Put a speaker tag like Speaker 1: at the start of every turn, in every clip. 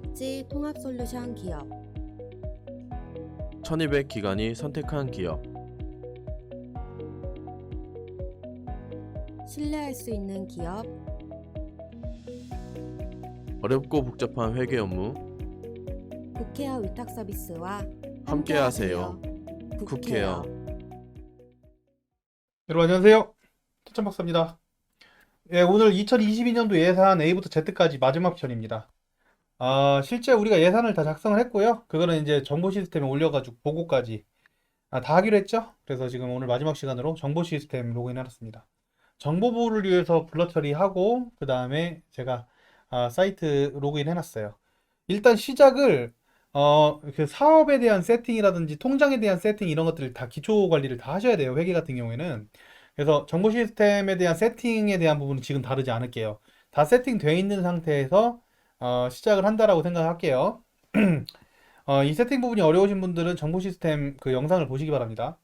Speaker 1: 복지 통합솔루션 기업
Speaker 2: 1200 기관이 선택한 기업.
Speaker 1: 신뢰할 수 있는 기업
Speaker 2: 어렵고 복잡한 회계 업무
Speaker 1: 국회어 위탁 서비스와
Speaker 2: 함께하세요.
Speaker 1: 국회어.
Speaker 3: 여러분 안녕하세요. 태천 박사입니다. 예, 오늘 2022년도 예산 A부터 Z까지 마지막 편입니다. 실제 우리가 예산을 다 작성을 했고요. 그거는 이제 정보 시스템에 올려가지고 보고까지 다 하기로 했죠. 그래서 지금 오늘 마지막 시간으로 정보 시스템 로그인 해놨습니다. 정보 보호를 위해서 블러 처리하고 그 다음에 제가 사이트 로그인 해놨어요. 일단 시작을 그 사업에 대한 세팅이라든지 통장에 대한 세팅 이런 것들을 다 기초 관리를 다 하셔야 돼요. 회계 같은 경우에는. 그래서 정보 시스템에 대한 세팅에 대한 부분은 지금 다루지 않을게요. 다 세팅되어 있는 상태에서 시작을 한다라고 생각할게요. 이 세팅 부분이 어려우신 분들은 정보 시스템 그 영상을 보시기 바랍니다.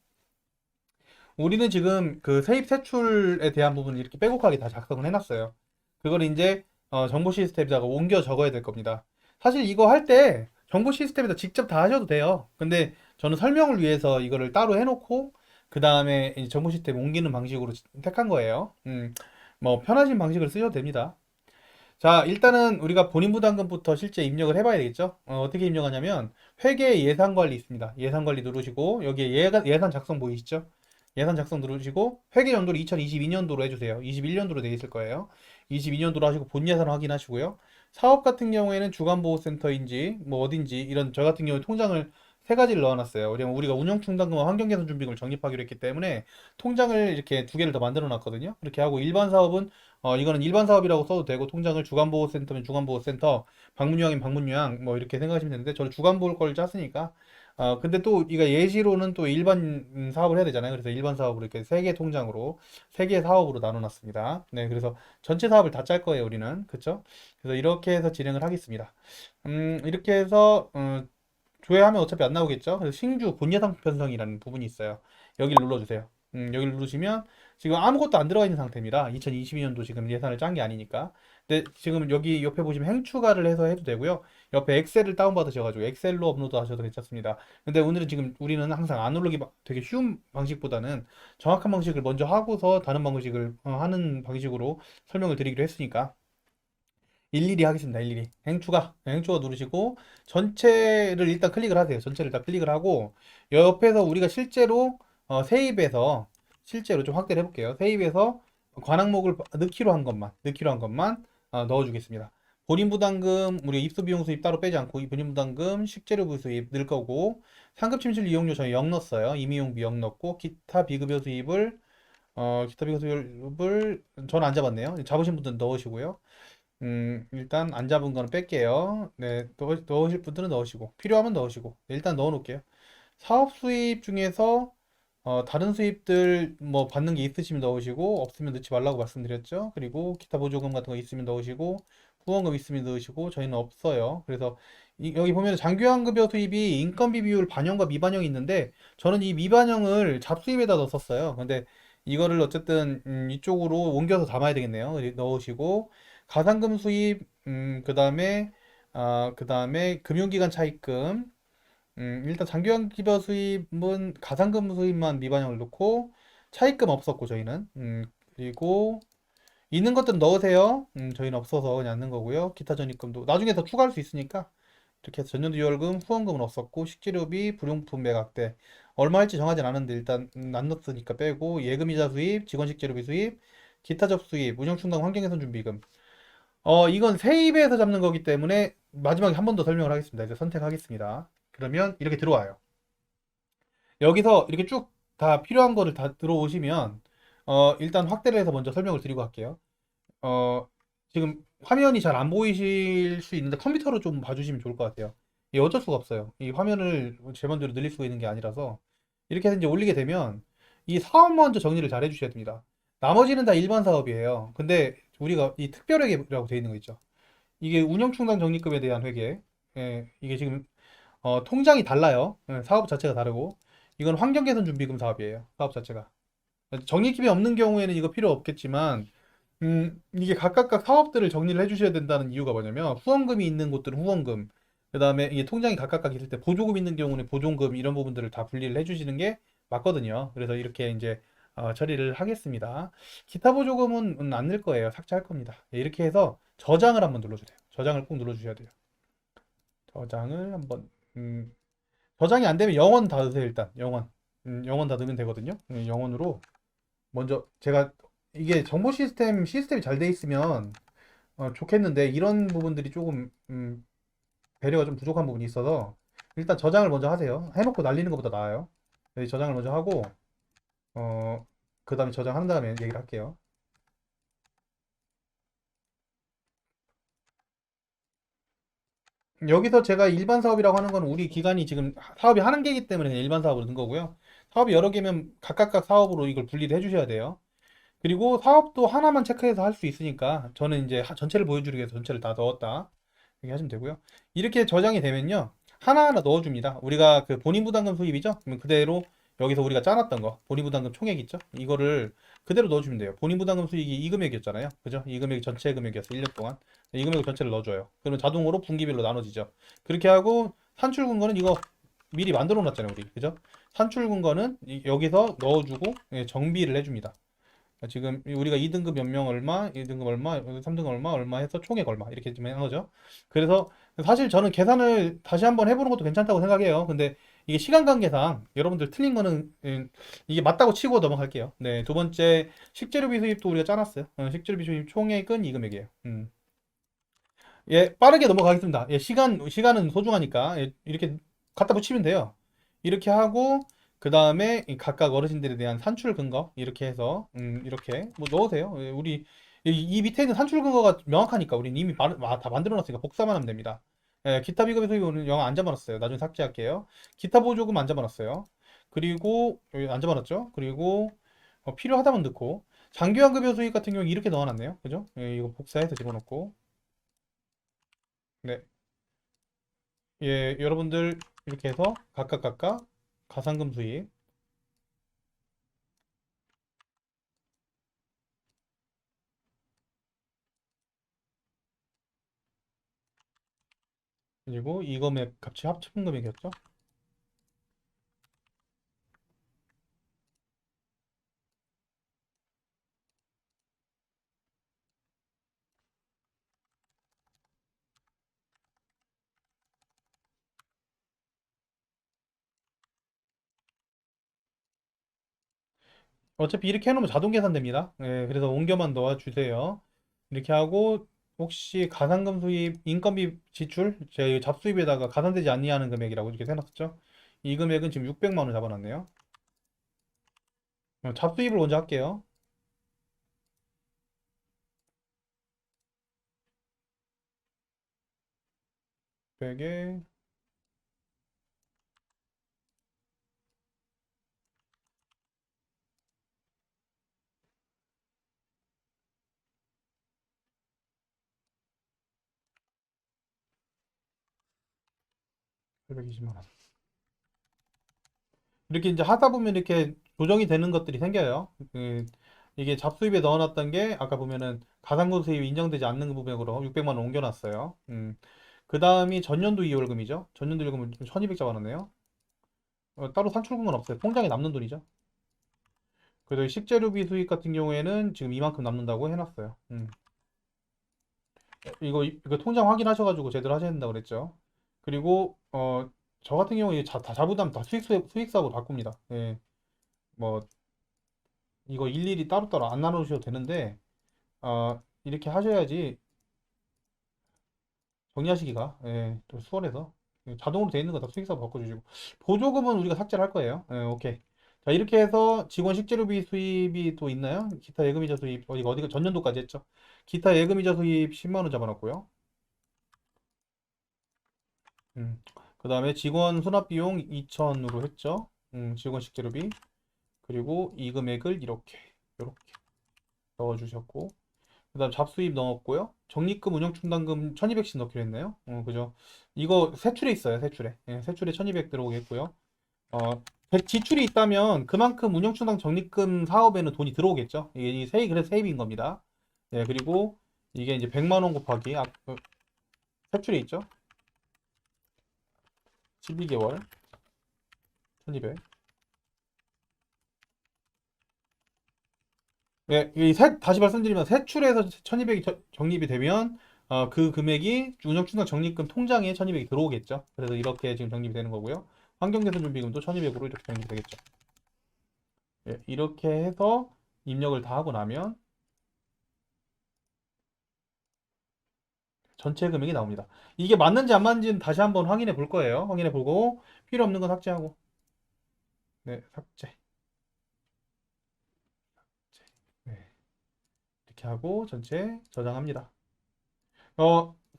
Speaker 3: 우리는 지금 그 세입 세출에 대한 부분을 이렇게 빼곡하게 다 작성을 해놨어요. 그걸 이제 정보 시스템에다가 옮겨 적어야 될 겁니다. 사실 이거 할 때 정보 시스템에다 직접 다 하셔도 돼요. 근데 저는 설명을 위해서 이거를 따로 해놓고 그 다음에 정보 시스템 옮기는 방식으로 택한 거예요. 뭐 편하신 방식을 쓰셔도 됩니다. 자, 일단은 우리가 본인부담금부터 실제 입력을 해봐야 되겠죠. 어떻게 입력하냐면 회계 예산관리 있습니다. 예산관리 누르시고 여기에 예산 작성 보이시죠? 예산 작성 누르시고 회계 연도를 2022년도로 해주세요. 21년도로 되어 있을 거예요. 22년도로 하시고 본 예산 확인하시고요. 사업 같은 경우에는 주간보호센터인지 뭐 어딘지 이런 저 같은 경우에 통장을 세 가지를 넣어놨어요. 왜냐면 우리가 운영충당금과 환경개선준비금을 적립하기로 했기 때문에 통장을 이렇게 두 개를 더 만들어 놨거든요. 이렇게 하고 일반 사업은 이거는 일반 사업이라고 써도 되고 통장을 주간보호센터면 주간보호센터, 방문요양이면 방문요양 뭐 이렇게 생각하시면 되는데 저는 주간보호 걸 짰으니까 근데 또 이가 예시로는 또 일반 사업을 해야 되잖아요. 그래서 일반 사업으로 이렇게 세 개 통장으로 세 개 사업으로 나눠놨습니다. 네, 그래서 전체 사업을 다 짤 거예요, 우리는. 그쵸? 그래서 이렇게 해서 진행을 하겠습니다. 이렇게 해서 조회하면 어차피 안 나오겠죠? 그래서 신규 본예산 편성이라는 부분이 있어요. 여기를 눌러주세요. 여기를 누르시면 지금 아무것도 안 들어가 있는 상태입니다. 2022년도 지금 예산을 짠 게 아니니까. 근데 지금 여기 옆에 보시면 행 추가를 해서 해도 되고요. 옆에 엑셀을 다운받으셔가지고 엑셀로 업로드 하셔도 괜찮습니다. 근데 오늘은 지금 우리는 항상 안 누르기 되게 쉬운 방식보다는 정확한 방식을 먼저 하고서 다른 방식을 하는 방식으로 설명을 드리기로 했으니까 일일이 하겠습니다. 일일이. 행추가 누르시고 전체를 일단 클릭을 하세요. 전체를 다 클릭을 하고 옆에서 우리가 실제로 세입에서 실제로 좀 확대를 해볼게요. 세입에서 관항목을 넣기로 한 것만 넣어주겠습니다. 본인부담금 우리 입소비용 수입 따로 빼지 않고 이 본인부담금 식재료부 수입 넣을 거고 상급침실 이용료 저희 0 넣었어요. 임의용비 0 넣고 기타 비급여 수입을 기타 비급여 수입을 저는 안 잡았네요. 잡으신 분들은 넣으시고요. 일단 안 잡은 거는 뺄게요. 네, 넣으실 분들은 넣으시고, 필요하면 넣으시고, 네, 일단 넣어 놓을게요. 사업 수입 중에서, 다른 수입들 뭐 받는 게 있으시면 넣으시고, 없으면 넣지 말라고 말씀드렸죠. 그리고 기타 보조금 같은 거 있으면 넣으시고, 후원금 있으면 넣으시고, 저희는 없어요. 그래서, 여기 보면 장기환급여 수입이 인건비 비율 반영과 미반영이 있는데, 저는 이 미반영을 잡수입에다 넣었어요. 근데 이거를 어쨌든, 이쪽으로 옮겨서 담아야 되겠네요. 넣으시고, 가산금 수입, 그 다음에 금융기관 차입금, 일단 장기환급여 수입은 가산금 수입만 미반영을 넣고, 차입금 없었고, 저희는. 그리고, 있는 것들은 넣으세요. 저희는 없어서 그냥 넣는 거고요. 기타 전입금도 나중에 더 추가할 수 있으니까, 이렇게 해서 전년도 유월금, 후원금은 없었고, 식재료비, 불용품 매각대. 얼마 할지 정하진 않았는데, 일단, 안 넣었으니까 빼고, 예금이자 수입, 직원 식재료비 수입, 기타 접수입, 운영충당 환경개선 준비금. 이건 세입에서 잡는 거기 때문에 마지막에 한 번 더 설명을 하겠습니다. 이제 선택하겠습니다. 그러면 이렇게 들어와요. 여기서 이렇게 쭉 다 필요한 거를 다 들어오시면 일단 확대를 해서 먼저 설명을 드리고 할게요. 지금 화면이 잘 안 보이실 수 있는데 컴퓨터로 좀 봐주시면 좋을 것 같아요. 이게 어쩔 수가 없어요. 이 화면을 제 맘대로 늘릴 수가 있는 게 아니라서 이렇게 해서 이제 올리게 되면 이 사업 먼저 정리를 잘 해주셔야 됩니다. 나머지는 다 일반 사업이에요. 근데 우리가 이 특별회계라고 되어 있는 거 있죠. 이게 운영충당 적립금에 대한 회계. 예, 이게 지금 통장이 달라요. 예, 사업 자체가 다르고 이건 환경개선 준비금 사업이에요. 사업 자체가. 적립금이 없는 경우에는 이거 필요 없겠지만 이게 각각 사업들을 정리를 해주셔야 된다는 이유가 뭐냐면 후원금이 있는 곳들은 후원금, 그 다음에 이게 통장이 각각 있을 때 보조금 있는 경우는 보조금 이런 부분들을 다 분리를 해주시는 게 맞거든요. 그래서 이렇게 이제 처리를 하겠습니다. 기타 보조금은 안 낼 거예요. 삭제할 겁니다. 예, 이렇게 해서 저장을 한번 눌러주세요. 저장을 꼭 눌러주셔야 돼요. 저장을 한번 저장이 안 되면 영원 닫으세요. 일단 영원 영원 닫으면 되거든요. 영원으로 먼저 제가 이게 정보 시스템이 잘 돼 있으면 좋겠는데 이런 부분들이 조금 배려가 좀 부족한 부분이 있어서 일단 저장을 먼저 하세요. 해놓고 날리는 것보다 나아요. 네, 저장을 먼저 하고 그 다음에 저장한 다음에 얘기를 할게요. 여기서 제가 일반 사업이라고 하는 건 우리 기관이 지금 사업이 하는 개이기 때문에 그냥 일반 사업으로 넣은 거고요. 사업이 여러 개면 각각 사업으로 이걸 분리를 해주셔야 돼요. 그리고 사업도 하나만 체크해서 할 수 있으니까 저는 이제 전체를 보여주기 위해서 전체를 다 넣었다 이렇게 하시면 되고요. 이렇게 저장이 되면요 하나하나 넣어줍니다. 우리가 그 본인 부담금 수입이죠. 그러면 그대로 여기서 우리가 짜놨던 거 본인 부담금 총액 있죠. 이거를 그대로 넣어주면 돼요. 본인 부담금 수익이 이 금액이었잖아요. 그죠? 이 금액이 전체 금액이었어 1년 동안. 이 금액을 전체를 넣어줘요. 그러면 자동으로 분기별로 나눠지죠. 그렇게 하고 산출금거는 이거 미리 만들어 놨잖아요 우리. 그죠? 산출금거는 여기서 넣어주고 정비를 해줍니다. 지금 우리가 2등급 몇 명 얼마, 2등급 얼마, 3등급 얼마, 얼마 해서 총액 얼마 이렇게 좀 하는 거죠. 그래서 사실 저는 계산을 다시 한번 해보는 것도 괜찮다고 생각해요. 근데 이게 시간 관계상 여러분들 틀린 거는 이게 맞다고 치고 넘어갈게요. 네, 두 번째 식재료비 수입도 우리가 짜놨어요. 식재료비 수입 총액은 이 금액이에요. 예, 빠르게 넘어가겠습니다. 예, 시간은 소중하니까 이렇게 갖다 붙이면 돼요. 이렇게 하고 그 다음에 각각 어르신들에 대한 산출 근거 이렇게 해서 이렇게 뭐 넣으세요. 예, 우리 이 밑에 있는 산출 근거가 명확하니까 우리 이미 다 만들어놨으니까 복사만 하면 됩니다. 예, 기타 비급의 소유는 영어 안 잡아놨어요. 나중에 삭제할게요. 기타 보조금 안 잡아놨어요. 그리고 여기 안 잡아놨죠. 그리고 필요하다면 넣고 장기환급여 수익 같은 경우 이렇게 넣어놨네요. 그죠? 예, 이거 복사해서 집어넣고 네. 예, 여러분들 이렇게 해서 각각 가상금 수입 그리고 이 금액 값이 합친 금액이었죠. 어차피 이렇게 해놓으면 자동 계산됩니다. 예, 그래서 옮겨만 넣어주세요. 이렇게 하고 혹시 가상금 수입, 인건비 지출, 제 잡수입에다가 가산되지 아니하는 금액이라고 이렇게 해놨었죠. 이 금액은 지금 600만 원 잡아놨네요. 잡수입을 먼저 할게요. 100에 820만 원. 이렇게 이제 하다 보면 이렇게 조정이 되는 것들이 생겨요. 이게 잡수입에 넣어놨던 게 아까 보면은 가상금 수입이 인정되지 않는 부분으로 600만 원 옮겨놨어요. 그 다음이 전년도 이월금이죠. 전년도 이월금을 1200 잡아놨네요. 따로 산출금은 없어요. 통장에 남는 돈이죠. 그래서 식재료비 수익 같은 경우에는 지금 이만큼 남는다고 해놨어요. 이거 통장 확인하셔가지고 제대로 하셔야 된다고 그랬죠. 그리고 저 같은 경우에 다 자부담 다 수익사업으로 바꿉니다. 예, 뭐 이거 일일이 따로따로 안 나누셔도 되는데 이렇게 하셔야지 정리하시기가 좀 수월해서 자동으로 돼 있는 거 다 수익사업 바꿔주시고 보조금은 우리가 삭제를 할 거예요. 오케이. 자 이렇게 해서 직원 식재료비 수입이 또 있나요? 기타 예금이자 수입 어디가 전년도까지 했죠. 기타 예금이자 수입 10만 원 잡아놨고요. 그 다음에 직원 수납비용 2천으로 했죠. 직원 식재료비 그리고 이 금액을 이렇게 넣어주셨고 그 다음 잡수입 넣었고요. 적립금 운영충당금 1200씩 넣기로 했네요. 그죠? 이거 세출에 있어요. 세출에. 예, 세출에 1200 들어오겠고요. 지출이 있다면 그만큼 운영충당 적립금 사업에는 돈이 들어오겠죠. 이게 그래서 세입인 겁니다. 예, 그리고 이게 이제 100만 원 곱하기 세출이 있죠? 12개월 1200. 예, 다시 말씀드리면 세출에서 1200이 적립이 되면 그 금액이 운영충당 적립금 통장에 1200이 들어오겠죠. 그래서 이렇게 지금 적립이 되는 거고요. 환경개선 준비금도 1200으로 이렇게 적립이 되겠죠. 예, 이렇게 해서 입력을 다 하고 나면 전체 금액이 나옵니다. 이게 맞는지 안 맞는지는 다시 한번 확인해 볼 거예요. 확인해 보고 필요 없는 건 삭제하고. 네, 삭제. 네, 이렇게 하고 전체 저장합니다.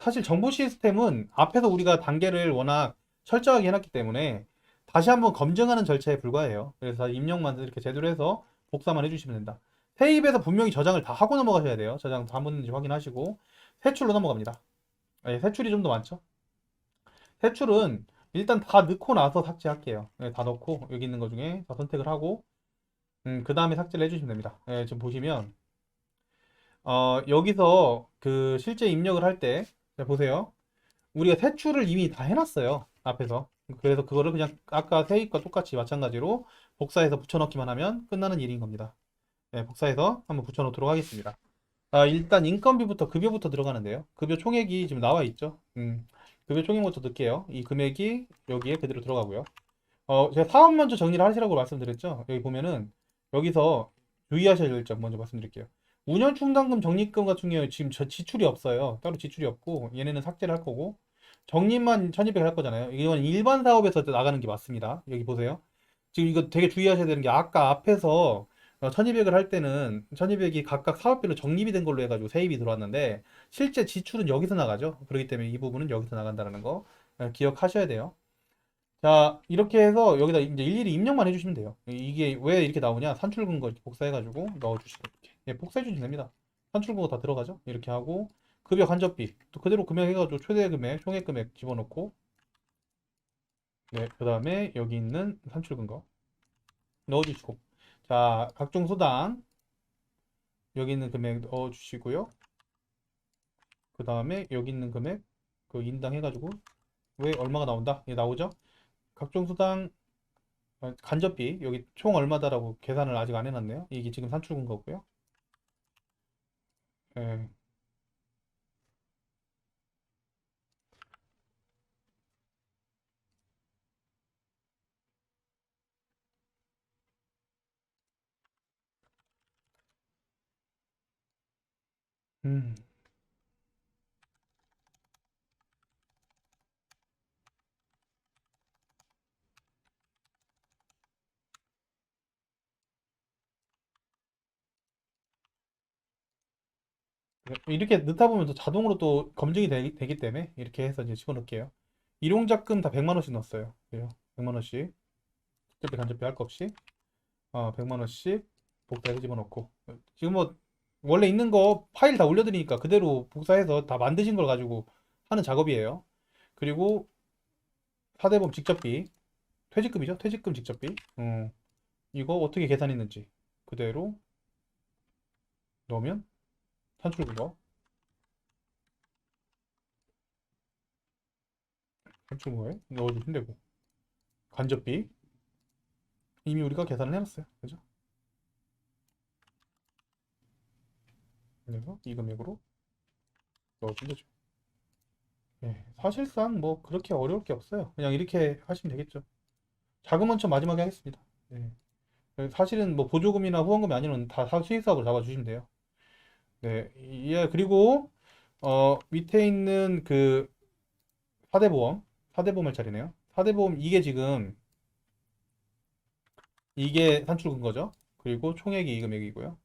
Speaker 3: 사실 정보 시스템은 앞에서 우리가 단계를 워낙 철저하게 해놨기 때문에 다시 한번 검증하는 절차에 불과해요. 그래서 입력만 이렇게 제대로 해서 복사만 해주시면 된다. 세입에서 분명히 저장을 다 하고 넘어가셔야 돼요. 저장 다 했는지 확인하시고 세출로 넘어갑니다. 네, 세출이 좀 더 많죠. 세출은 일단 다 넣고 나서 삭제할게요. 네, 다 넣고 여기 있는 것 중에 다 선택을 하고 그 다음에 삭제를 해주시면 됩니다. 네, 지금 보시면 여기서 그 실제 입력을 할 때 보세요. 우리가 세출을 이미 다 해놨어요. 앞에서. 그래서 그거를 그냥 아까 세입과 똑같이 마찬가지로 복사해서 붙여넣기만 하면 끝나는 일인 겁니다. 네, 복사해서 한번 붙여놓도록 하겠습니다. 일단 인건비부터 급여부터 들어가는데요. 급여 총액이 지금 나와 있죠. 급여 총액부터 넣을게요. 이 금액이 여기에 그대로 들어가고요. 제가 사업 먼저 정리를 하시라고 말씀드렸죠. 여기 보면은 여기서 주의하셔야 될 점 먼저 말씀드릴게요. 운영 충당금 적립금 같은 경우에 지금 저 지출이 없어요. 따로 지출이 없고 얘네는 삭제를 할 거고 적립만 1200 할 거잖아요. 이건 일반 사업에서 나가는 게 맞습니다. 여기 보세요. 지금 이거 되게 주의하셔야 되는 게 아까 앞에서 1200을 할 때는 1200이 각각 사업별로 적립이 된 걸로 해가지고 세입이 들어왔는데 실제 지출은 여기서 나가죠. 그렇기 때문에 이 부분은 여기서 나간다는 거 기억하셔야 돼요. 자, 이렇게 해서 여기다 이제 일일이 입력만 해주시면 돼요. 이게 왜 이렇게 나오냐? 산출근거 이렇게 복사해가지고 넣어주시고 이렇게. 예, 복사해주시면 됩니다. 산출근거 다 들어가죠? 이렇게 하고 급여 간접비 또 그대로 금액 해가지고 최대 금액, 총액 금액 집어넣고 네, 그 다음에 여기 있는 산출근거 넣어주시고 자, 각종 수당 여기 있는 금액 넣어주시고요. 그 다음에 여기 있는 금액 그 인당 해가지고 왜 얼마가 나온다? 예, 나오죠? 각종 수당 간접비 여기 총 얼마다라고 계산을 아직 안 해놨네요. 이게 지금 산출금 거고요. 예. 음. 이렇게 넣다 보면 또 자동으로 또 검증이 되기 때문에 이렇게 해서 이제 집어넣을게요. 일용작금 다 100만 원씩 넣었어요. 그래요. 100만 원씩 직접비 간접비 할 거 없이 100만 원씩 복사해서 집어넣고 지금 뭐 원래 있는 거 파일 다 올려드리니까 그대로 복사해서 다 만드신 걸 가지고 하는 작업이에요. 그리고 사대보험 직접비 퇴직금이죠. 퇴직금 직접비 이거 어떻게 계산했는지 그대로 넣으면 산출금거 산출금거에 넣어주시면 되고 간접비 이미 우리가 계산을 해놨어요. 그죠? 그래서 이 금액으로 넣어주면 되죠. 예, 사실상 뭐 그렇게 어려울 게 없어요. 그냥 이렇게 하시면 되겠죠. 자금 원천 마지막에 하겠습니다. 네. 사실은 뭐 보조금이나 후원금이 아니면 다 수익사업으로 잡아주시면 돼요. 네, 예, 그리고 밑에 있는 그 사대보험, 사대보험을 차리네요. 사대보험 이게 지금 이게 산출금 거죠. 그리고 총액이 이 금액이고요.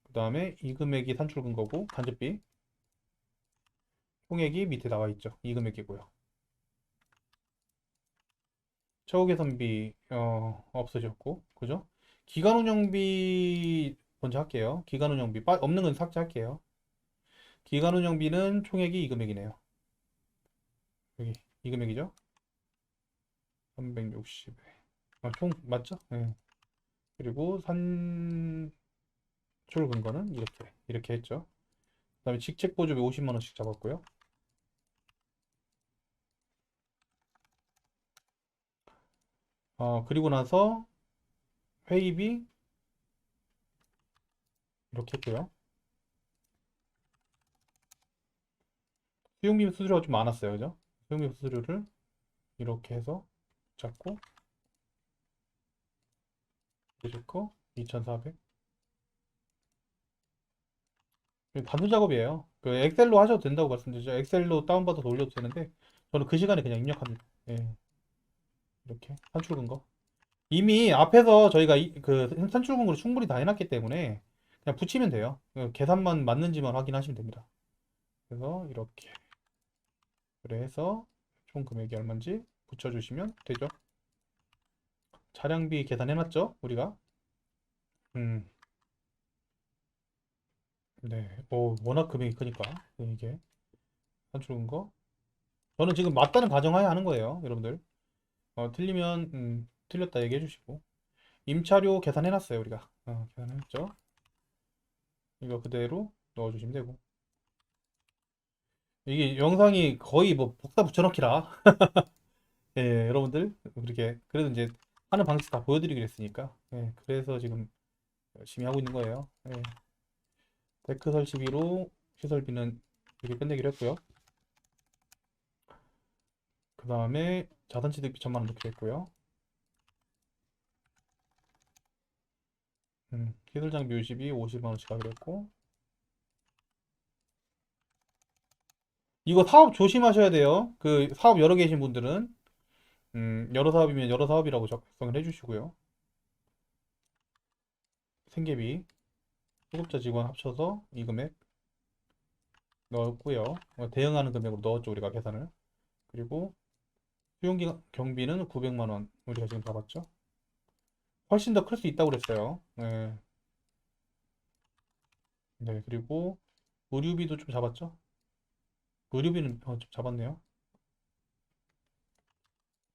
Speaker 3: 그 다음에 이 금액이 산출금 거고 간접비 총액이 밑에 나와 있죠. 이 금액이고요. 처우 개선비 없어졌고 그죠? 기간 운영비 먼저 할게요. 기간 운영비 없는 건 삭제할게요. 기간 운영비는 총액이 이 금액이네요. 여기 이 금액이죠? 360에 총 맞죠? 네. 그리고 출 근거는 이렇게 했죠. 그다음에 직책 보조비 50만 원씩 잡았고요. 그리고 나서 회의비 이렇게 했고요. 수용비 수수료가 좀 많았어요, 그죠? 수용비 수수료를 이렇게 해서 잡고 해줄 거 2,400. 단순 작업이에요. 그 엑셀로 하셔도 된다고 말씀드리죠. 엑셀로 다운받아서 올려도 되는데 저는 그 시간에 그냥 입력합니다. 예, 이렇게 산출 근거. 이미 앞에서 저희가 그 산출 근거를 충분히 다 해놨기 때문에 그냥 붙이면 돼요. 계산만 맞는지만 확인하시면 됩니다. 그래서 이렇게 그래서 총 금액이 얼마인지 붙여주시면 되죠. 차량비 계산해놨죠, 우리가. 음, 네. 워낙 금액이 크니까 이게 산출 근거. 저는 지금 맞다는 가정하에 하는 거예요, 여러분들. 틀리면 틀렸다 얘기해 주시고. 임차료 계산해놨어요, 우리가. 계산했죠. 이거 그대로 넣어주시면 되고. 이게 영상이 거의 뭐 복사 붙여넣기라. 예, 여러분들 그렇게 그래도 이제 하는 방식 다 보여드리기로 했으니까. 예, 그래서 지금 열심히 하고 있는 거예요. 예, 데크 설치비로 시설비는 이렇게 끝내기로 했고요. 그 다음에 자산취득비 1,000만 원 넣기로 했고요. 시설 장비 유지비 50만 원씩 하기로 했고. 이거 사업 조심하셔야 돼요. 그 사업 여러 개이신 분들은 여러 사업이면 여러 사업이라고 작성을 해주시고요. 생계비, 소급자 직원 합쳐서 이 금액 넣었고요. 대응하는 금액으로 넣었죠, 우리가 계산을. 그리고 수용기 경비는 900만 원 우리가 지금 잡았죠. 훨씬 더 클 수 있다고 그랬어요. 네. 네, 그리고 의료비도 좀 잡았죠. 의료비는 좀 잡았네요.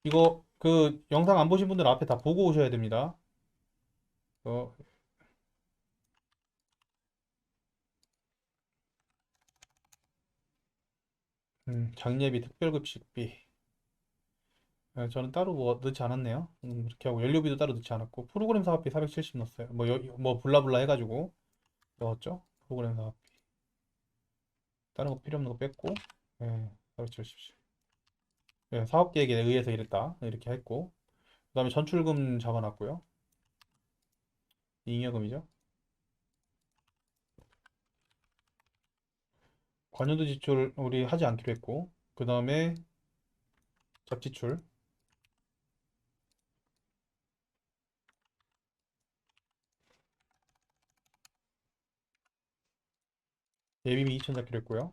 Speaker 3: 이거 그 영상 안 보신 분들 앞에 다 보고 오셔야 됩니다. 어, 장례비, 특별급식비. 저는 따로 뭐 넣지 않았네요. 이렇게 하고 연료비도 따로 넣지 않았고 프로그램 사업비 470 넣었어요. 뭐 블라블라 해가지고 넣었죠. 프로그램 사업비. 다른 거 필요 없는 거 뺐고, 470. 사업 계획에 의해서 이랬다 이렇게 했고, 그다음에 전출금 잡아놨고요. 잉여금이죠. 관여도 지출 우리 하지 않기로 했고, 그 다음에 잡지출 예비비 2천 잡기로 했고요.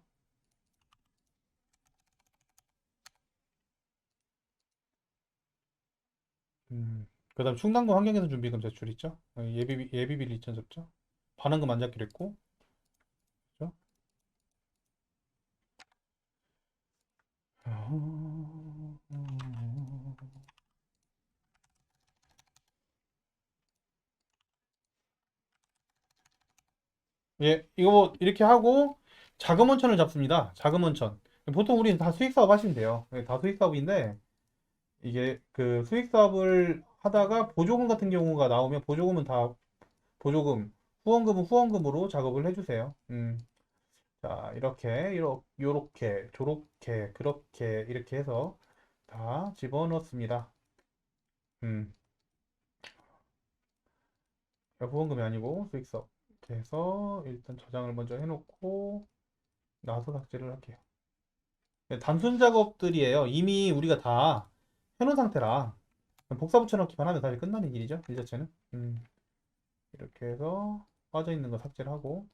Speaker 3: 그 다음 충당금 환경개선 준비금 제출 있죠. 예비비를 2천 잡죠. 반환금 안 잡기로 했고, 그죠? 예, 이거 뭐 이렇게 하고 자금 원천을 잡습니다. 자금 원천. 보통 우리는 다 수익 사업 하시면 돼요. 다 수익 사업인데 이게 그 수익 사업을 하다가 보조금 같은 경우가 나오면 보조금은 다 보조금, 후원금은 후원금으로 작업을 해주세요. 자, 요렇게, 조렇게, 그렇게, 이렇게 해서 다 집어넣습니다. 음, 후원금이 아니고 수익사업. 이렇게 해서 일단 저장을 먼저 해놓고 나서 삭제를 할게요. 단순 작업들이에요. 이미 우리가 다 해놓은 상태라 복사 붙여넣기만 하면 사실 끝나는 일이죠. 이 자체는. 이렇게 해서 빠져있는 거 삭제를 하고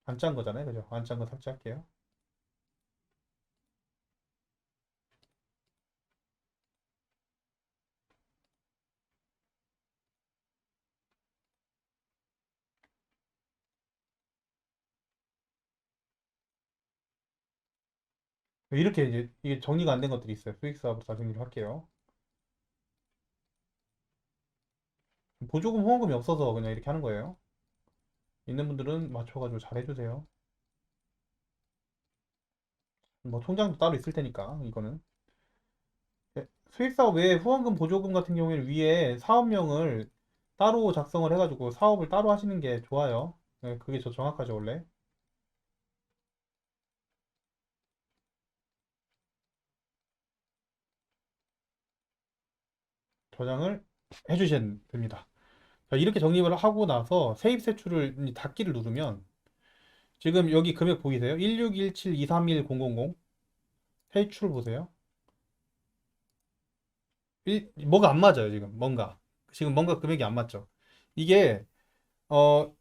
Speaker 3: 안 짠 거잖아요. 그죠? 안 짠 거 삭제할게요. 이렇게 이제 이게 정리가 안 된 것들이 있어요. 수익 사업으로 다 정리를 할게요. 보조금 후원금이 없어서 그냥 이렇게 하는 거예요. 있는 분들은 맞춰가지고 잘 해주세요. 뭐 통장도 따로 있을 테니까 이거는. 네, 수익사업 외에 후원금 보조금 같은 경우에는 위에 사업명을 따로 작성을 해가지고 사업을 따로 하시는 게 좋아요. 네, 그게 더 정확하죠 원래. 저장을 해주셔야 됩니다. 자, 이렇게 정립을 하고 나서 세입세출을 닫기를 누르면 지금 여기 금액 보이세요? 16172310000 세입출 보세요. 뭐가 안 맞아요 지금 뭔가 금액이 안 맞죠. 이게 어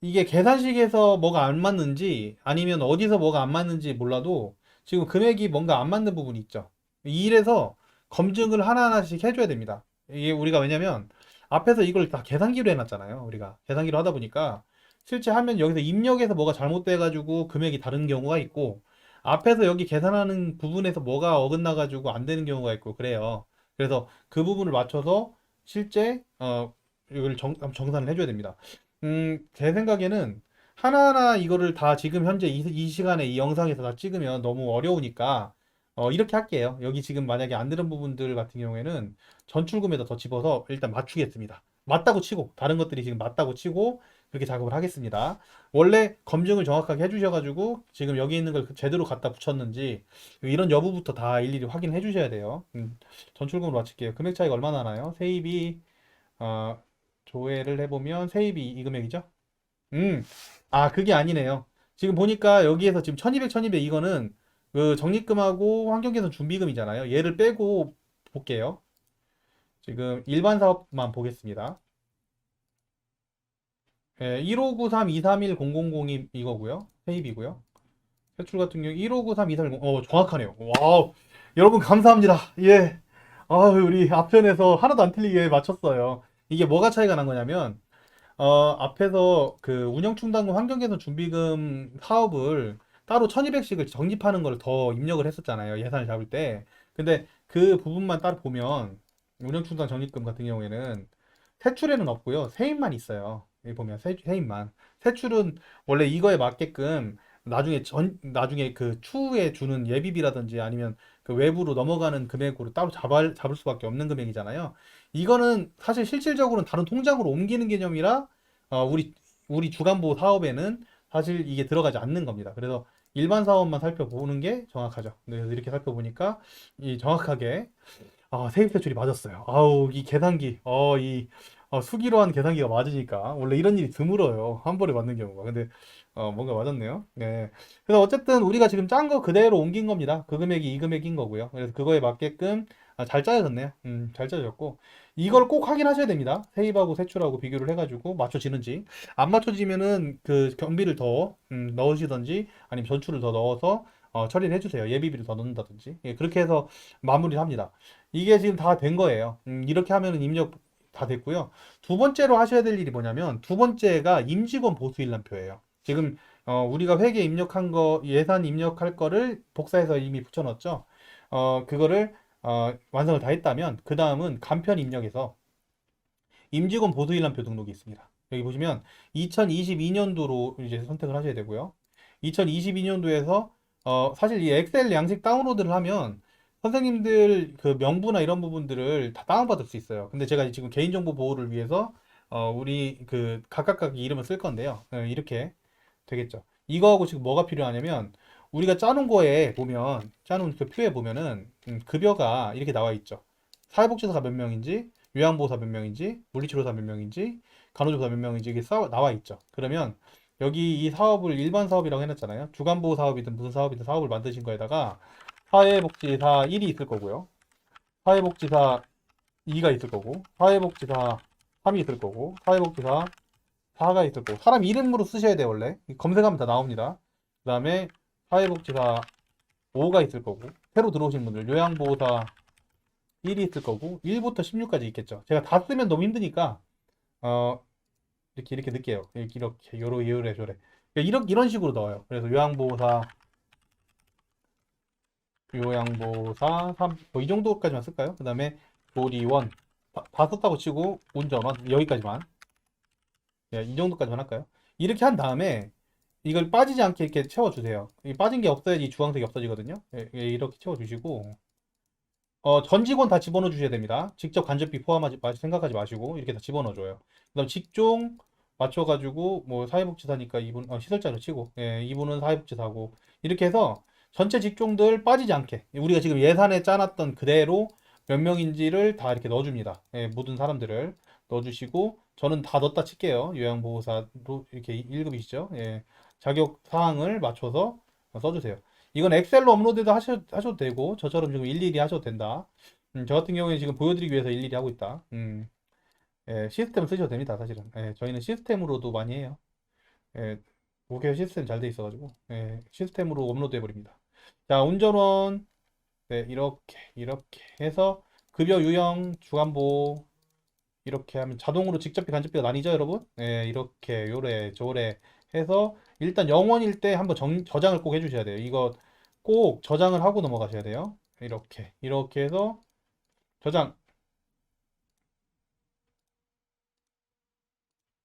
Speaker 3: 이게 계산식에서 뭐가 안 맞는지 아니면 어디서 뭐가 안 맞는지 몰라도 지금 금액이 뭔가 안 맞는 부분이 있죠. 이래서 검증을 하나하나씩 해줘야 됩니다. 이게 우리가 왜냐면 앞에서 이걸 다 계산기로 해놨잖아요. 우리가 계산기로 하다 보니까 실제 하면 여기서 입력해서 뭐가 잘못돼가지고 금액이 다른 경우가 있고 앞에서 여기 계산하는 부분에서 뭐가 어긋나가지고 안 되는 경우가 있고 그래요. 그래서 그 부분을 맞춰서 실제 이걸 정산을 해줘야 됩니다. 제 생각에는 하나하나 이거를 다 지금 현재 이 시간에 이 영상에서 다 찍으면 너무 어려우니까 이렇게 할게요. 여기 지금 만약에 안 되는 부분들 같은 경우에는 전출금에다 더 집어서 일단 맞추겠습니다. 맞다고 치고 다른 것들이 지금 맞다고 치고 그렇게 작업을 하겠습니다. 원래 검증을 정확하게 해주셔가지고 지금 여기 있는 걸 제대로 갖다 붙였는지 이런 여부부터 다 일일이 확인해 주셔야 돼요. 전출금으로 맞출게요. 금액 차이가 얼마나 나나요? 세입이 어, 조회를 해보면 세입이 이 금액이죠? 음, 그게 아니네요. 지금 보니까 여기에서 지금 1200, 1200 이거는 그 적립금하고 환경개선 준비금이잖아요. 얘를 빼고 볼게요. 지금 일반 사업만 보겠습니다. 15932310002 이거고요. 세입이고요. 세출 같은 경우 1593231 정확하네요. 와우. 여러분 감사합니다. 예. 우리 앞편에서 하나도 안 틀리게 맞췄어요. 이게 뭐가 차이가 난 거냐면 앞에서 그 운영충당금 환경개선 준비금 사업을 따로 1200씩을 적립하는 걸 더 입력을 했었잖아요. 예산을 잡을 때. 근데 그 부분만 따로 보면 운영충당 적립금 같은 경우에는 세출에는 없고요. 세입만 있어요. 여기 보면 세입만. 세출은 원래 이거에 맞게끔 나중에 그 추후에 주는 예비비라든지 아니면 그 외부로 넘어가는 금액으로 따로 잡을 수밖에 없는 금액이잖아요. 이거는 사실 실질적으로는 다른 통장으로 옮기는 개념이라 우리 주간보 사업에는 사실 이게 들어가지 않는 겁니다. 그래서 일반 사업만 살펴보는 게 정확하죠. 그래서 이렇게 살펴보니까 이 정확하게 세입세출이 맞았어요. 이 계산기, 수기로 한 계산기가 맞으니까 원래 이런 일이 드물어요. 한 번에 맞는 경우가. 근데 뭔가 맞았네요. 네. 그래서 어쨌든 우리가 지금 짠 거 그대로 옮긴 겁니다. 그 금액이 이 금액인 거고요. 그래서 그거에 맞게끔 잘 짜여졌네요. 잘 짜여졌고 이걸 꼭 확인하셔야 됩니다. 세입하고 세출하고 비교를 해가지고 맞춰지는지 안 맞춰지면은 그 경비를 더 넣으시던지 아니면 전출을 더 넣어서 처리를 해주세요. 예비비를 더 넣는다든지 그렇게 해서 마무리를 합니다. 이게 지금 다 된 거예요. 이렇게 하면은 입력 다 됐고요. 두 번째로 하셔야 될 일이 뭐냐면 두 번째가 임직원 보수 일람표예요. 지금 우리가 회계 입력한 거 예산 입력할 거를 복사해서 이미 붙여놨죠. 그거를 완성을 다 했다면 그 다음은 간편 입력에서 임직원 보수 일람표 등록이 있습니다. 여기 보시면 2022년도로 이제 선택을 하셔야 되고요. 2022년도에서 사실 이 엑셀 양식 다운로드를 하면 선생님들 그 명부나 이런 부분들을 다 다운받을 수 있어요. 근데 제가 지금 개인정보 보호를 위해서 우리 그 각각 이름을 쓸 건데요. 이렇게 되겠죠. 이거하고 지금 뭐가 필요하냐면 우리가 짜놓은 거에 보면 짜놓은 그 표에 보면은 급여가 이렇게 나와 있죠. 사회복지사가 몇 명인지, 요양보호사 몇 명인지, 물리치료사 몇 명인지, 간호조사 몇 명인지 이게 나와 있죠. 그러면 여기 이 사업을 일반 사업이라고 해놨잖아요. 주간보호 사업이든 무슨 사업이든 사업을 만드신 거에다가 사회복지사 1이 있을 거고요. 사회복지사 2가 있을 거고, 사회복지사 3이 있을 거고, 사회복지사 4가 있을 거고, 사람 이름으로 쓰셔야 돼요, 원래. 검색하면 다 나옵니다. 그 다음에 사회복지사 5가 있을 거고, 새로 들어오신 분들, 요양보호사 1이 있을 거고, 1부터 16까지 있겠죠. 제가 다 쓰면 너무 힘드니까, 이렇게 넣을게요. 요래. 이런 식으로 넣어요. 그래서 요양보호사 3, 뭐 이 정도까지만 쓸까요? 그 다음에 조리원, 다 썼다고 치고 운전원 여기까지만. 예, 이 정도까지만 할까요? 이렇게 한 다음에 이걸 빠지지 않게 이렇게 채워주세요. 이 빠진 게 없어야지 주황색이 없어지거든요. 예, 예, 이렇게 채워주시고 전 직원 다 집어넣어 주셔야 됩니다. 직접 간접비 포함하지 생각하지 마시고 이렇게 다 집어넣어 줘요. 그다음 직종 맞춰가지고 뭐 사회복지사니까 이분 시설자로 치고 예, 이분은 사회복지사고 이렇게 해서 전체 직종들 빠지지 않게 우리가 지금 예산에 짜놨던 그대로 몇 명인지를 다 이렇게 넣어줍니다. 예, 모든 사람들을 넣어주시고 저는 다 넣었다 칠게요. 요양보호사로 이렇게 1급이시죠. 예, 자격 사항을 맞춰서 써주세요. 이건 엑셀로 업로드도 하셔도 되고 저처럼 지금 일일이 하셔도 된다. 저 같은 경우에 지금 보여드리기 위해서 일일이 하고 있다. 예, 시스템을 쓰셔도 됩니다. 사실은 예, 저희는 시스템으로도 많이 해요. 예, 오케이 시스템 잘 돼 있어가지고 예, 시스템으로 업로드 해버립니다. 자 운전원 네, 이렇게 해서 급여 유형 주간보 이렇게 하면 자동으로 직접비 간접비가 나뉘죠 여러분. 예, 이렇게 요래 저래 해서 일단 0원일 때 한번 저장을 꼭 해주셔야 돼요. 이거 꼭 저장을 하고 넘어가셔야 돼요. 이렇게 해서 저장.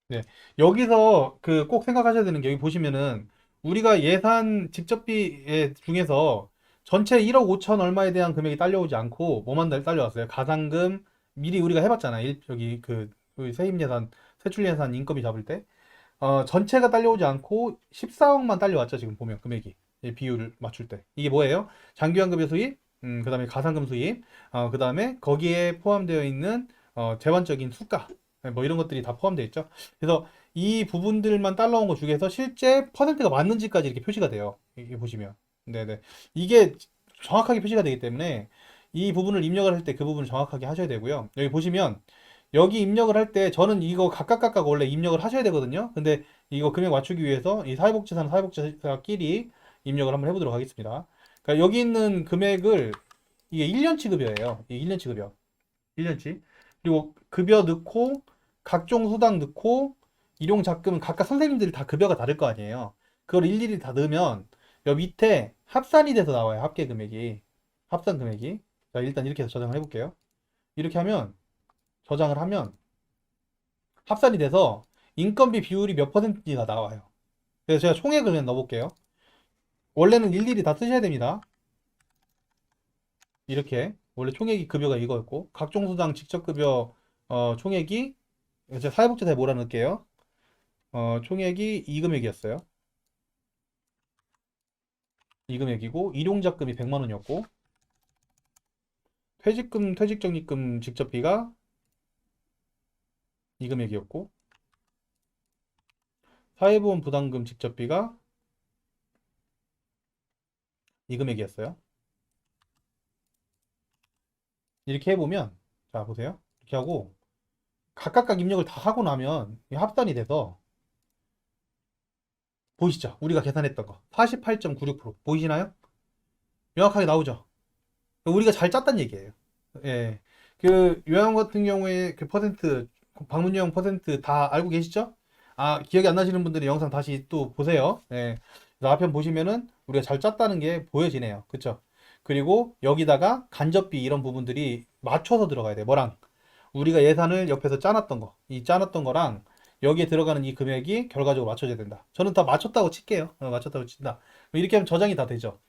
Speaker 3: 네, 여기서 그 꼭 생각하셔야 되는 게 여기 보시면은 우리가 예산 직접비 중에서 전체 1억 5천 얼마에 대한 금액이 딸려오지 않고 뭐만 딸려왔어요? 가산금 미리 우리가 해봤잖아. 여기 그 세입 예산, 세출 예산 인건비 잡을 때 전체가 딸려오지 않고 14억만 딸려왔죠. 지금 보면 금액이 비율을 맞출 때 이게 뭐예요? 장기환급여 수입, 그다음에 가산금 수입, 그다음에 거기에 포함되어 있는 재원적인 수가 뭐 이런 것들이 다 포함되어 있죠. 그래서 이 부분들만 딸려온 것 중에서 실제 퍼센트가 맞는지까지 이렇게 표시가 돼요. 이게 보시면 네네 이게 정확하게 표시가 되기 때문에 이 부분을 입력을 할 때 그 부분을 정확하게 하셔야 되고요. 여기 보시면 여기 입력을 할 때 저는 이거 각각 원래 입력을 하셔야 되거든요. 근데 이거 금액 맞추기 위해서 이 사회복지사는 사회복지사끼리 입력을 한번 해보도록 하겠습니다. 그러니까 여기 있는 금액을 이게 1년치 급여예요. 이게 1년치 급여. 1년치. 그리고 급여 넣고 각종 수당 넣고 일용작금은 각각 선생님들이 다 급여가 다를 거 아니에요. 그걸 일일이 다 넣으면 여기 밑에 합산이 돼서 나와요. 합계 금액이. 합산 금액이. 자, 일단 이렇게 해서 저장을 해볼게요. 이렇게 하면 저장을 하면 합산이 돼서 인건비 비율이 몇 퍼센트가 나와요. 그래서 제가 총액을 그냥 넣어볼게요. 원래는 일일이 다 쓰셔야 됩니다. 이렇게 원래 총액이 급여가 이거였고 각종 수당 직접 급여 총액이 제가 사회복지사에 몰아넣을게요. 총액이 이 금액이었어요. 이 금액이고 일용작금이 100만 원이었고 퇴직금 퇴직적립금 직접비가 이 금액이었고 사회보험 부담금 직접비가 이 금액이었어요. 이렇게 해보면 자 보세요. 이렇게 하고 각각 입력을 다 하고 나면 합산이 돼서 보이시죠? 우리가 계산했던 거 48.96% 보이시나요? 명확하게 나오죠? 우리가 잘 짰단 얘기예요. 예. 그 요양 같은 경우에 그 퍼센트 방문 요양 퍼센트 다 알고 계시죠? 기억이 안 나시는 분들은 영상 다시 또 보세요. 예. 그래서 앞편 보시면은 우리가 잘 짰다는 게 보여지네요. 그쵸? 그리고 여기다가 간접비 이런 부분들이 맞춰서 들어가야 돼요. 뭐랑 우리가 예산을 옆에서 짜놨던 거, 이 짜놨던 거랑 여기에 들어가는 이 금액이 결과적으로 맞춰져야 된다. 저는 다 맞췄다고 칠게요. 맞췄다고 친다. 이렇게 하면 저장이 다 되죠.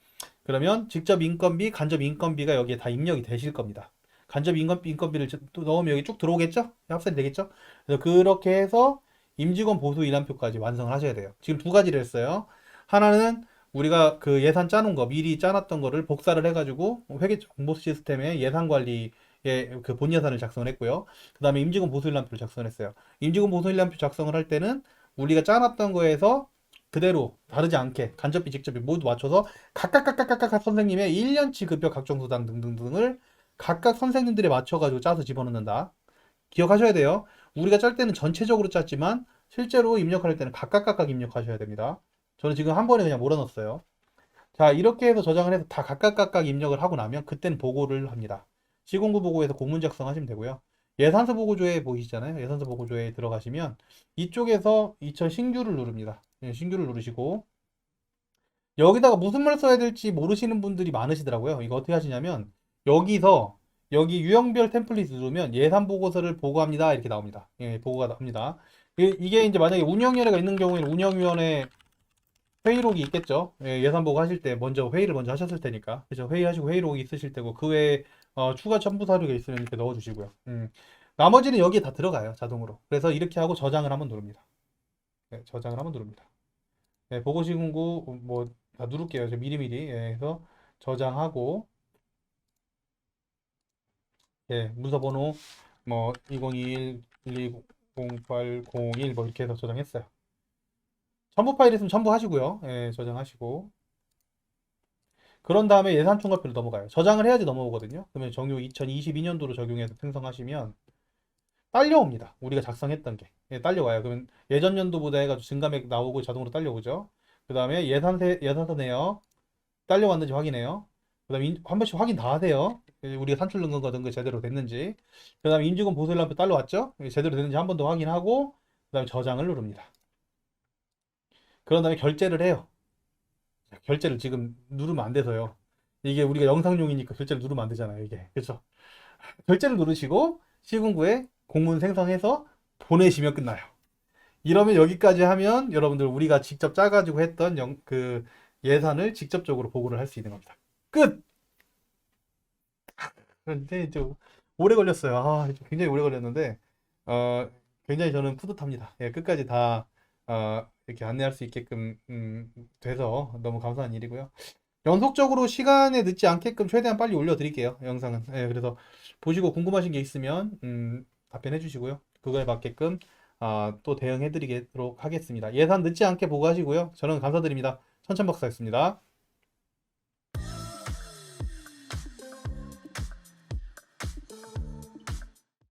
Speaker 3: 그러면 직접 인건비, 간접 인건비가 여기에 다 입력이 되실 겁니다. 간접 인건비를 또 넣으면 여기 쭉 들어오겠죠? 합산이 되겠죠? 그래서 그렇게 해서 임직원 보수 일환표까지 완성을 하셔야 돼요. 지금 두 가지를 했어요. 하나는 우리가 그 예산 짜놓은 거, 미리 짜놨던 거를 복사를 해가지고 회계 정보 시스템에 예산 관리에 그 본 예산을 작성을 했고요. 그 다음에 임직원 보수 일환표를 작성을 했어요. 임직원 보수 일환표 작성을 할 때는 우리가 짜놨던 거에서 그대로 다르지 않게 간접비, 직접비 모두 맞춰서 각각 선생님의 1년치 급여 각종 수당 등등등을 각각 선생님들에 맞춰가지고 짜서 집어넣는다. 기억하셔야 돼요. 우리가 짤 때는 전체적으로 짰지만 실제로 입력할 때는 각각 입력하셔야 됩니다. 저는 지금 한 번에 그냥 몰아넣었어요. 자, 이렇게 해서 저장을 해서 다 각각 입력을 하고 나면 그때는 보고를 합니다. 시공구 보고에서 공문 작성하시면 되고요. 예산서 보고조회 보이시잖아요. 예산서 보고조회에 들어가시면 이쪽에서 2000 신규를 누릅니다. 신규를 누르시고 여기다가 무슨 말 써야 될지 모르시는 분들이 많으시더라고요. 이거 어떻게 하시냐면 여기서 여기 유형별 템플릿 누르면 예산 보고서를 보고합니다. 이렇게 나옵니다. 예, 보고가 나옵니다. 이게 이제 만약에 운영위원회가 있는 경우에는 운영위원회 회의록이 있겠죠. 예, 예산 보고 하실 때 먼저 회의를 먼저 하셨을 테니까. 그래서 회의하시고 회의록이 있으실 테고 그 외에 추가 첨부 사료가 있으면 이렇게 넣어주시고요. 나머지는 여기에 다 들어가요. 자동으로. 그래서 이렇게 하고 저장을 한번 누릅니다. 네, 저장을 한번 누릅니다. 네, 보고시공고 뭐 다 누를게요. 저 미리미리. 예, 해서 저장하고 예, 문서번호 뭐 2021 120801 뭐 이렇게 해서 저장했어요. 첨부 파일 있으면 첨부하시고요. 예, 저장하시고 그런 다음에 예산 총괄표로 넘어가요. 저장을 해야지 넘어오거든요. 그러면 정유 2022년도로 적용해서 생성하시면 딸려옵니다. 우리가 작성했던 게 예, 딸려와요. 그러면 예전 연도보다 해가지고 증감액 나오고 자동으로 딸려오죠. 그 다음에 예산서 내역 딸려왔는지 확인해요. 그 다음에 한 번씩 확인 다 하세요. 우리가 산출 넣은 거 넣은 거 제대로 됐는지. 그 다음에 인지금 보수일람표 딸려왔죠? 제대로 됐는지 한 번 더 확인하고 그 다음에 저장을 누릅니다. 그런 다음에 결제를 해요. 결제를 지금 누르면 안 돼서요. 이게 우리가 영상용이니까 결제를 누르면 안 되잖아요. 이게 그렇죠? 결제를 누르시고 시군구에 공문 생성해서 보내시면 끝나요. 이러면 여기까지 하면 여러분들 우리가 직접 짜가지고 했던 그 예산을 직접적으로 보고를 할 수 있는 겁니다. 끝! 근데 좀 오래 걸렸어요. 굉장히 오래 걸렸는데 어, 굉장히 저는 뿌듯합니다. 예, 끝까지 다 이렇게 안내할 수 있게끔 돼서 너무 감사한 일이고요. 연속적으로 시간에 늦지 않게끔 최대한 빨리 올려드릴게요. 영상은. 예, 그래서 보시고 궁금하신 게 있으면 답변해 주시고요. 그거에 맞게끔 또 대응해 드리도록 하겠습니다. 예산 늦지 않게 보고하시고요. 저는 감사드립니다. 천천박사였습니다.